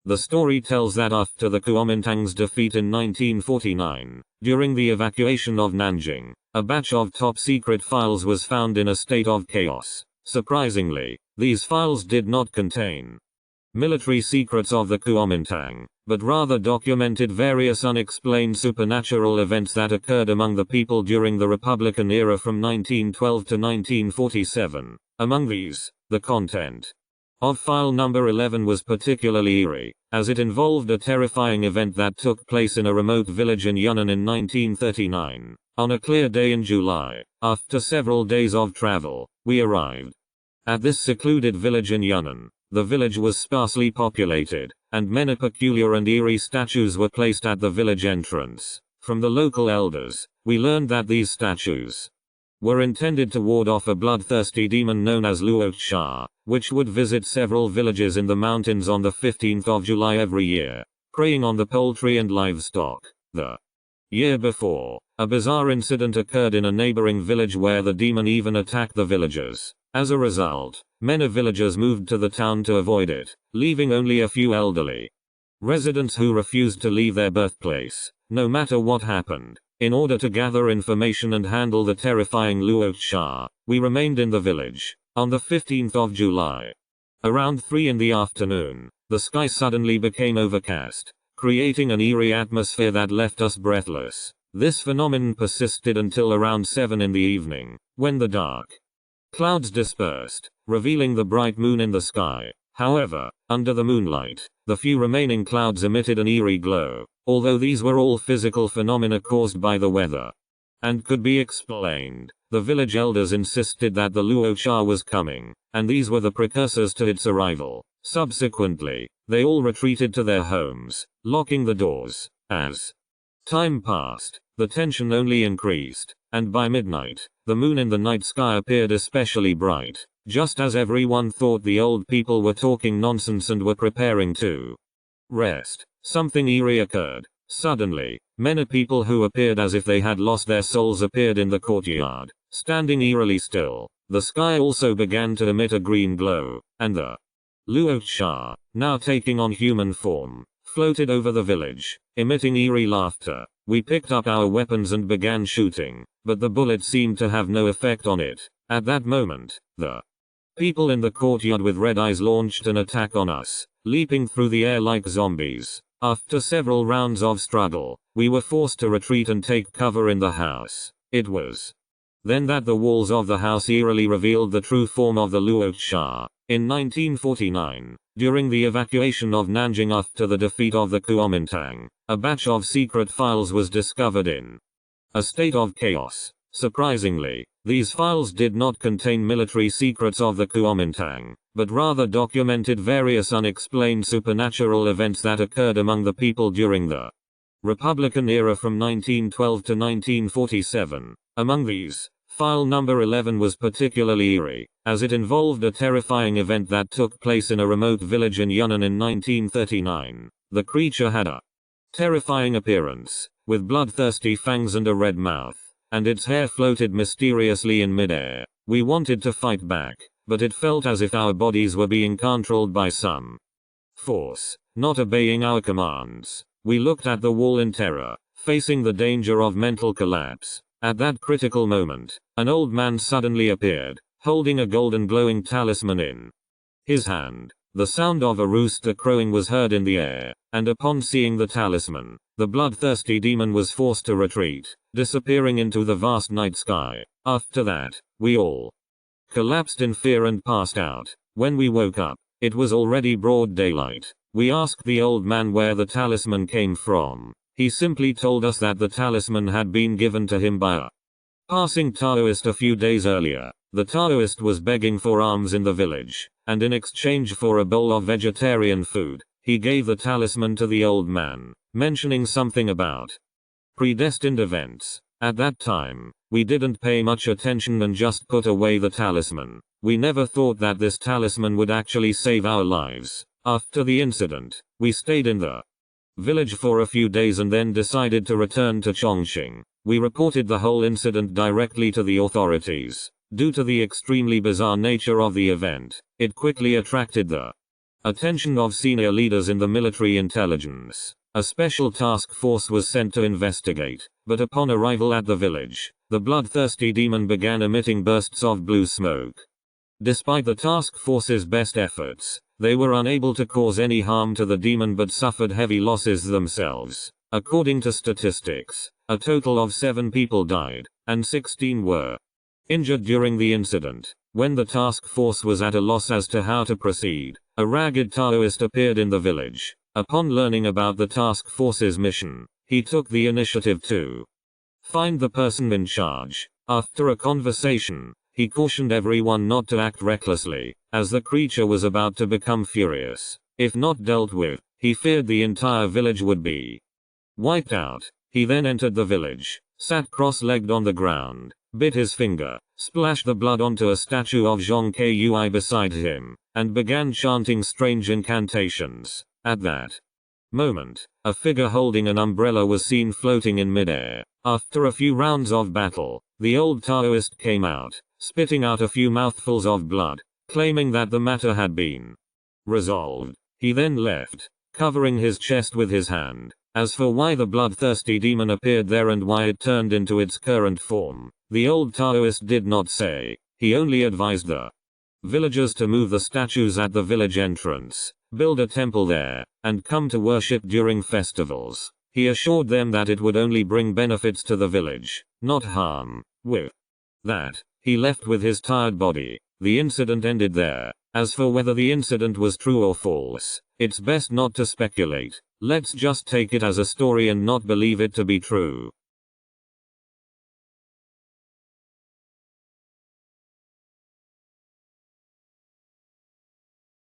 The story tells that after the Kuomintang's defeat in 1949, during the evacuation of Nanjing, a batch of top-secret files was found in a state of chaos. Surprisingly, these files did not contain military secrets of the Kuomintang, but rather documented various unexplained supernatural events that occurred among the people during the Republican era from 1912 to 1947. Among these, the content of file number 11 was particularly eerie, as it involved a terrifying event that took place in a remote village in Yunnan in 1939. On a clear day in July, after several days of travel, we arrived at this secluded village in Yunnan. The village was sparsely populated, and many peculiar and eerie statues were placed at the village entrance. From the local elders, we learned that these statues were intended to ward off a bloodthirsty demon known as Luocha, which would visit several villages in the mountains on the 15th of July every year, preying on the poultry and livestock. The year before, a bizarre incident occurred in a neighboring village where the demon even attacked the villagers. As a result, many villagers moved to the town to avoid it, leaving only a few elderly residents who refused to leave their birthplace, no matter what happened. In order to gather information and handle the terrifying Luocha, we remained in the village. On the 15th of July, around 3 in the afternoon, the sky suddenly became overcast, creating an eerie atmosphere that left us breathless. This phenomenon persisted until around 7 in the evening, when the dark clouds dispersed, revealing the bright moon in the sky. However, under the moonlight, the few remaining clouds emitted an eerie glow, although these were all physical phenomena caused by the weather and could be explained. The village elders insisted that the Luocha was coming, and these were the precursors to its arrival. Subsequently, they all retreated to their homes, locking the doors. As time passed, the tension only increased, and by midnight, the moon in the night sky appeared especially bright. Just as everyone thought the old people were talking nonsense and were preparing to rest, something eerie occurred. Suddenly, many people who appeared as if they had lost their souls appeared in the courtyard, standing eerily still. The sky also began to emit a green glow, and the Luocha, now taking on human form, floated over the village, emitting eerie laughter. We picked up our weapons and began shooting, but the bullet seemed to have no effect on it. At that moment, the people in the courtyard with red eyes launched an attack on us, leaping through the air like zombies. After several rounds of struggle, we were forced to retreat and take cover in the house. It was then that the walls of the house eerily revealed the true form of the Luocha. In 1949, during the evacuation of Nanjing after the defeat of the Kuomintang, a batch of secret files was discovered in a state of chaos. Surprisingly, these files did not contain military secrets of the Kuomintang, but rather documented various unexplained supernatural events that occurred among the people during the Republican era from 1912 to 1947. Among these, file number 11 was particularly eerie, as it involved a terrifying event that took place in a remote village in Yunnan in 1939. The creature had a terrifying appearance, with bloodthirsty fangs and a red mouth, and its hair floated mysteriously in midair. We wanted to fight back, but it felt as if our bodies were being controlled by some force, not obeying our commands. We looked at the wall in terror, facing the danger of mental collapse. At that critical moment, an old man suddenly appeared, holding a golden glowing talisman in his hand. The sound of a rooster crowing was heard in the air, and upon seeing the talisman, the bloodthirsty demon was forced to retreat, disappearing into the vast night sky. After that, we all collapsed in fear and passed out. When we woke up, it was already broad daylight. We asked the old man where the talisman came from. He simply told us that the talisman had been given to him by a passing Taoist a few days earlier. The Taoist was begging for alms in the village, and in exchange for a bowl of vegetarian food, he gave the talisman to the old man, mentioning something about predestined events. At that time, we didn't pay much attention and just put away the talisman. We never thought that this talisman would actually save our lives. After the incident, we stayed in the village for a few days and then decided to return to Chongqing. We reported the whole incident directly to the authorities. Due to the extremely bizarre nature of the event, it quickly attracted the Attention of senior leaders in the military intelligence. A special task force was sent to investigate, but upon arrival at the village, the bloodthirsty demon began emitting bursts of blue smoke. Despite the task force's best efforts, they were unable to cause any harm to the demon but suffered heavy losses themselves. According to statistics, a total of 7 people died, and 16 were injured during the incident. When the task force was at a loss as to how to proceed, a ragged Taoist appeared in the village. Upon learning about the task force's mission, he took the initiative to find the person in charge. After a conversation, he cautioned everyone not to act recklessly, as the creature was about to become furious. If not dealt with, he feared the entire village would be wiped out. He then entered the village, sat cross-legged on the ground, bit his finger, splashed the blood onto a statue of Zhong Kui beside him, and began chanting strange incantations. At that moment, a figure holding an umbrella was seen floating in midair. After a few rounds of battle, the old Taoist came out, spitting out a few mouthfuls of blood, claiming that the matter had been resolved. He then left, covering his chest with his hand. As for why the bloodthirsty demon appeared there and why it turned into its current form, the old Taoist did not say. He only advised the villagers to move the statues at the village entrance, build a temple there, and come to worship during festivals. He assured them that it would only bring benefits to the village, not harm. With that, he left with his tired body. The incident ended there. As for whether the incident was true or false, it's best not to speculate. Let's just take it as a story and not believe it to be true.